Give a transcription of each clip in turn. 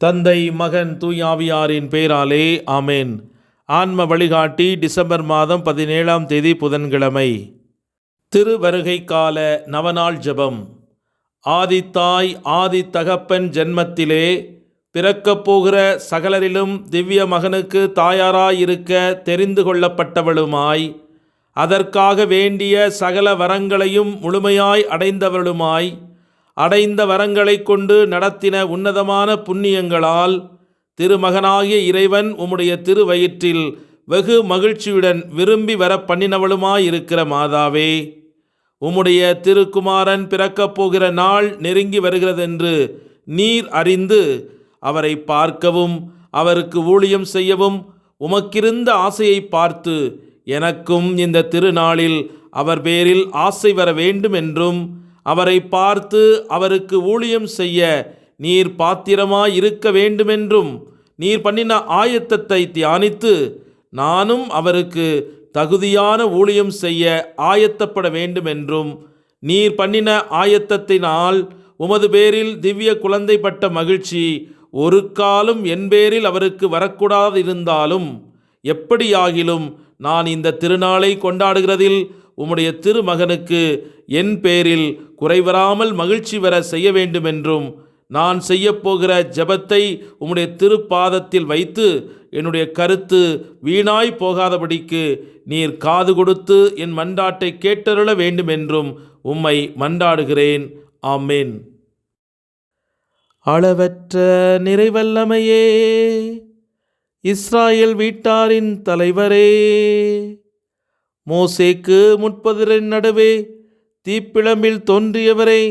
தந்தை, மகன், தூயாவியாரின் பெயராலே ஆமேன். ஆன்ம வழிகாட்டி டிசம்பர் மாதம் 17ஆம் தேதி புதன்கிழமை. திருவருகை கால நவநாள் ஜெபம். ஆதித்தாய் ஆதி தகப்பன் ஜென்மத்திலே பிறக்கப் போகிற சகலரிலும் திவ்ய மகனுக்கு தாயாராயிருக்க தெரிந்து கொள்ளப்பட்டவளுமாய், அதற்காக வேண்டிய சகல வரங்களையும் முழுமையாய் அடைந்தவளுமாய், அடைந்த வரங்களை கொண்டு நடத்தின உன்னதமான புண்ணியங்களால் திருமகனாகிய இறைவன் உம்முடைய திருவயிற்றில் வெகு மகிழ்ச்சியுடன் விரும்பி வர பண்ணினவளுமாயிருக்கிற மாதாவே, உம்முடைய திருக்குமாரன் பிறக்கப் போகிற நாள் நெருங்கி வருகிறதென்று நீர் அறிந்து அவரை பார்க்கவும் அவருக்கு ஊழியம் செய்யவும் உமக்கிருந்த ஆசையை பார்த்து எனக்கும் இந்த திருநாளில் அவர் பேரில் ஆசை வர வேண்டும் என்றும், அவரை பார்த்து அவருக்கு ஊழியம் செய்ய நீர் பாத்திரமாய் இருக்க வேண்டுமென்றும் நீர் பண்ணின ஆயத்தத்தை தியானித்து நானும் அவருக்கு தகுதியான ஊழியம் செய்ய ஆயத்தப்பட வேண்டுமென்றும், நீர் பண்ணின ஆயத்தத்தினால் உமது பேரில் திவ்ய குழந்தை பட்ட மகிழ்ச்சி ஒரு காலம் என் பேரில் அவருக்கு வரக்கூடாதிருந்தாலும், எப்படியாகிலும் நான் இந்த திருநாளை கொண்டாடுகிறதில் உம்முடைய திருமகனுக்கு என் பேரில் குறைவராமல் மகிழ்ச்சி வர செய்ய வேண்டுமென்றும், நான் செய்யப்போகிற ஜெபத்தை உம்முடைய திருப்பாதத்தில் வைத்து என்னுடைய கருத்து வீணாய் போகாதபடிக்கு நீர் காது கொடுத்து என் மன்றாட்டை கேட்டருள வேண்டுமென்றும் உம்மை மன்றாடுகிறேன். ஆமேன். அளவற்ற நிறைவல்லமையே, இஸ்ராயேல் வீட்டாரின் தலைவரே, மோசேக்கு முற்பதிரின் நடுவே தீப்பிழம்பில் தோன்றியவரே,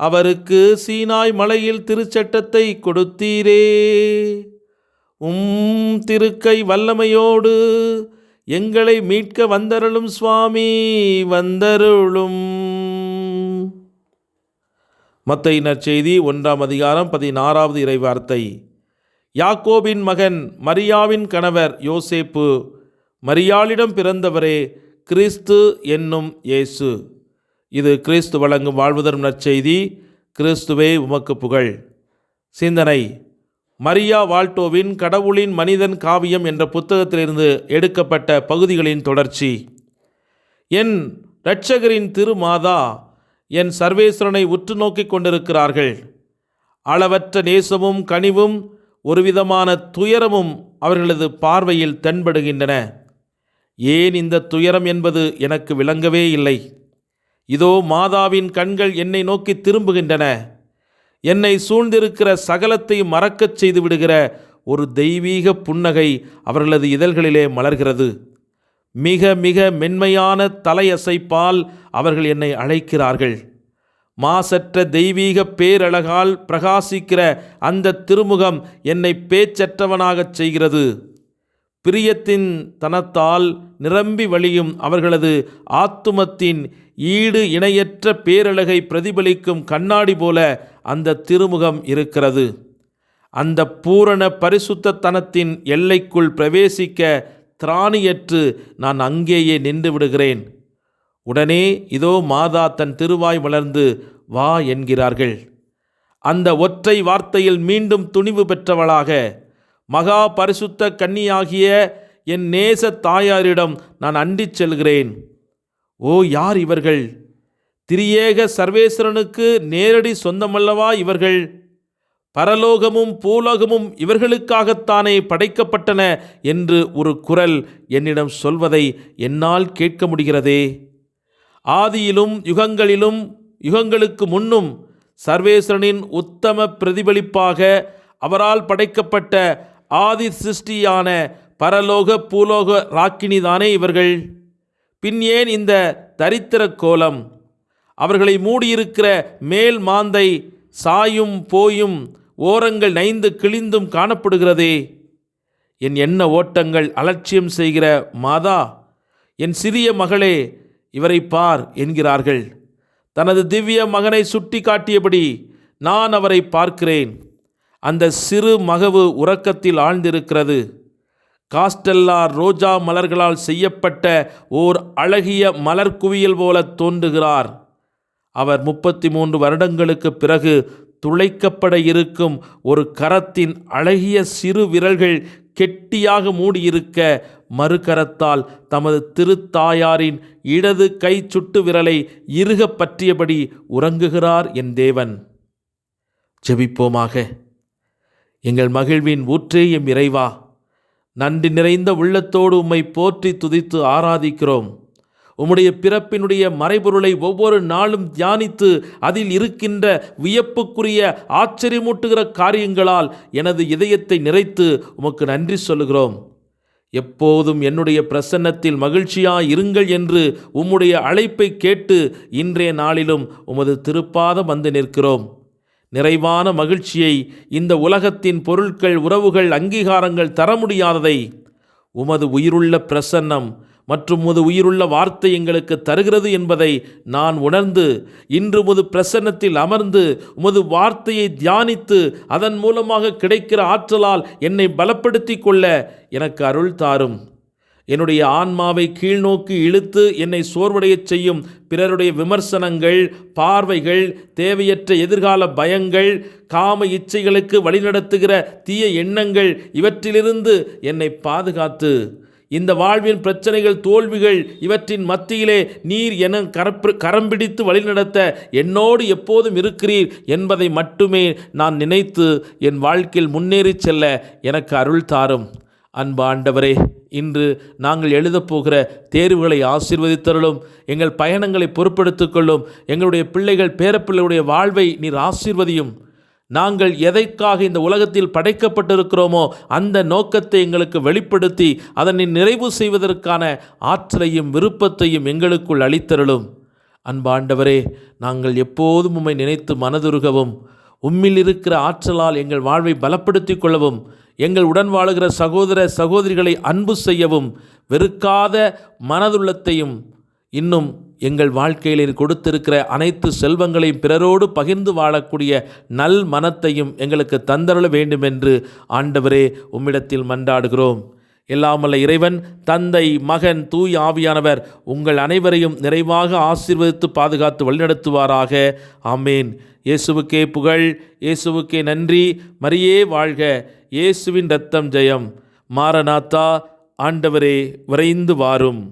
அவருக்கு சீனாய் மலையில் திருச்சட்டத்தை கொடுத்தீரே, திருக்கை வல்லமையோடு எங்களை மீட்க வந்தருளும் சுவாமி, வந்தருளும். மத்தேயு நற்செய்தி 1ஆம் அதிகாரம் 16வது இறைவார்த்தை. யாக்கோபின் மகன் மரியாவின் கணவர் யோசேப்பு, மரியாளிடம் பிறந்தவரே கிறிஸ்து என்னும் இயேசு. இது கிறிஸ்து வழங்கும் வாழ்வுதரும் நற்செய்தி. கிறிஸ்துவே உமக்கு புகழ். சிந்தனை: மரியா வால்டோவின் கடவுளின் மனிதன் காவியம் என்ற புத்தகத்திலிருந்து எடுக்கப்பட்ட பகுதிகளின் தொடர்ச்சி. என் இரட்சகரின் திருமாதா என் சர்வேஸ்வரனை உற்று நோக்கிக் கொண்டிருக்கிறார்கள். அளவற்ற நேசமும் கனிவும் ஒருவிதமான துயரமும் அவர்களது பார்வையில் தென்படுகின்றன. ஏன் இந்த துயரம் என்பது எனக்கு விளங்கவே இல்லை. இதோ மாதாவின் கண்கள் என்னை நோக்கி திரும்புகின்றன. என்னை சூழ்ந்திருக்கிற சகலத்தை மறக்கச் செய்து விடுகிற ஒரு தெய்வீக புன்னகை அவர்களது இதழ்களிலே மலர்கிறது. மிக மிக மென்மையான தலையசைப்பால் அவர்கள் என்னை அழைக்கிறார்கள். மாசற்ற தெய்வீக பேரழகால் பிரகாசிக்கிற அந்த திருமுகம் என்னை பேச்சற்றவனாகச் செய்கிறது. பிரியத்தின் தனத்தால் நிரம்பி வழியும் அவர்களது ஆத்துமத்தின் ஈடு இணையற்ற பேரழகை பிரதிபலிக்கும் கண்ணாடி போல அந்த திருமுகம் இருக்கிறது. அந்த பூரண பரிசுத்தத்தனத்தின் எல்லைக்குள் பிரவேசிக்க திராணியற்று நான் அங்கேயே நின்று விடுகிறேன். உடனே இதோ மாதா தன் திருவாய் மலர்ந்து வா என்கிறார்கள். அந்த ஒற்றை வார்த்தையில் மீண்டும் துணிவு பெற்றவளாக மகா பரிசுத்த கன்னியாகிய என் நேச தாயாரிடம் நான் அண்டிச் செல்கிறேன். ஓ, யார் இவர்கள்? திரியேக சர்வேஸ்வரனுக்கு நேரடி சொந்தமல்லவா இவர்கள்? பரலோகமும் பூலோகமும் இவர்களுக்காகத்தானே படைக்கப்பட்டன என்று ஒரு குரல் என்னிடம் சொல்வதை என்னால் கேட்க முடிகிறதே. ஆதியிலும் யுகங்களிலும் யுகங்களுக்கு முன்னும் சர்வேஸ்வரனின் உத்தம பிரதிபலிப்பாக அவரால் படைக்கப்பட்ட ஆதி சிருஷ்டியான பரலோக பூலோக ராக்கினிதானே இவர்கள். பின் ஏன் இந்த தரித்திர கோலம்? அவர்களை மூடியிருக்கிற மேல் மாந்தை சாயும் போயும் ஓரங்கள் நைந்து கிழிந்தும் காணப்படுகிறதே. என் எண்ண ஓட்டங்கள் அலட்சியம் செய்கிற மாதா, என் சிறிய மகளே, இவரை பார் என்கிறார்கள். தனது திவ்ய மகனை சுட்டி காட்டியபடி நான் அவரை பார்க்கிறேன். அந்த சிறு மகவு உறக்கத்தில் ஆழ்ந்திருக்கிறது. காஸ்டெல்லா ரோஜா மலர்களால் செய்யப்பட்ட ஓர் அழகிய மலர் குவியல் போல தோன்றுகிறார். அவர் 33 வருடங்களுக்கு பிறகு துளைக்கப்பட இருக்கும் ஒரு கரத்தின் அழகிய சிறு விரல்கள் கெட்டியாக மூடியிருக்க, மறுகரத்தால் தமது திருத்தாயாரின் இடது கை சுட்டு விரலை இறுக பற்றியபடி உறங்குகிறார் என் தேவன். ஜெபிப்போமாக. எங்கள் மகிழ்வின் ஊற்றே எம் இறைவா, நன்றி நிறைந்த உள்ளத்தோடு உம்மை போற்றி துதித்து ஆராதிக்கிறோம். உம்முடைய பிறப்பினுடைய மறைபொருளை ஒவ்வொரு நாளும் தியானித்து அதில் இருக்கின்ற வியப்புக்குரிய ஆச்சரியமூட்டுகிற காரியங்களால் எனது இதயத்தை நிறைத்து உமக்கு நன்றி சொல்லுகிறோம். எப்போதும் என்னுடைய பிரசன்னத்தில் மகிழ்ச்சியாய் இருங்கள் என்று உம்முடைய அழைப்பை கேட்டு இன்றைய நாளிலும் உமது திருப்பாதம் வந்து நிற்கிறோம். நிறைவான மகிழ்ச்சியை இந்த உலகத்தின் பொருட்கள், உறவுகள், அங்கீகாரங்கள் தர முடியாததை உமது உயிருள்ள பிரசன்னம் மற்றும் உமது உயிருள்ள வார்த்தை எங்களுக்கு தருகிறது என்பதை நான் உணர்ந்து இன்று உமது பிரசன்னத்தில் அமர்ந்து உமது வார்த்தையை தியானித்து அதன் மூலமாக கிடைக்கிற ஆற்றலால் என்னை பலப்படுத்தி கொள்ள எனக்கு அருள் தாரும். என்னுடைய ஆன்மாவை கீழ்நோக்கி இழுத்து என்னை சோர்வடையச் செய்யும் பிறருடைய விமர்சனங்கள், பார்வைகள், தேவையற்ற எதிர்கால பயங்கள், காம இச்சைகளுக்கு வழிநடத்துகிற தீய எண்ணங்கள், இவற்றிலிருந்து என்னை பாதுகாத்து இந்த வாழ்வின் பிரச்சனைகள், தோல்விகள் இவற்றின் மத்தியிலே நீர் என கரம் பிடித்து வழிநடத்த என்னோடு எப்போதும் இருக்கிறீர் என்பதை மட்டுமே நான் நினைத்து என் வாழ்க்கையில் முன்னேறி செல்ல எனக்கு அருள் தாரும். அன்பு ஆண்டவரே, இன்று நாங்கள் எழுதப்போகிற தேர்வுகளை ஆசீர்வதித்தருளும். எங்கள் பயணங்களை பொறுப்பெடுத்துக் கொள்ளும். எங்களுடைய பிள்ளைகள், பேரப்பிள்ளைகளுடைய வாழ்வை நீர் ஆசீர்வதியும். நாங்கள் எதற்காக இந்த உலகத்தில் படைக்கப்பட்டிருக்கிறோமோ அந்த நோக்கத்தை எங்களுக்கு வெளிப்படுத்தி அதனை நிறைவு செய்வதற்கான ஆற்றலையும் விருப்பத்தையும் எங்களுக்குள் அளித்தருளும். அன்பாண்டவரே, நாங்கள் எப்போதும் உம்மை நினைத்து மனதுருகவும் உம்மில் இருக்கிற ஆற்றலால் எங்கள் வாழ்வை பலப்படுத்தி கொள்ளவும், எங்கள் உடன் வாழுகிற சகோதர சகோதரிகளை அன்பு செய்யவும், வெறுக்காத மனதுள்ளத்தையும் இன்னும் எங்கள் வாழ்க்கையில் கொடுத்திருக்கிற அனைத்து செல்வங்களையும் பிறரோடு பகிர்ந்து வாழக்கூடிய நல் மனத்தையும் எங்களுக்கு தந்தருள வேண்டும் என்று ஆண்டவரே உம்மிடத்தில் மன்றாடுகிறோம். எல்லாமல்ல இறைவன், தந்தை, மகன், தூய் ஆவியானவர் உங்கள் அனைவரையும் நிறைவாக ஆசீர்வதித்து பாதுகாத்து வழிநடத்துவாராக. ஆமேன். இயேசுவுக்கே புகழ், இயேசுவுக்கே நன்றி. மரியே வாழ்க. இயேசுவின் இரத்தம் ஜெயம். மாரநாத்தா. ஆண்டவரே விரைந்து வாரும்.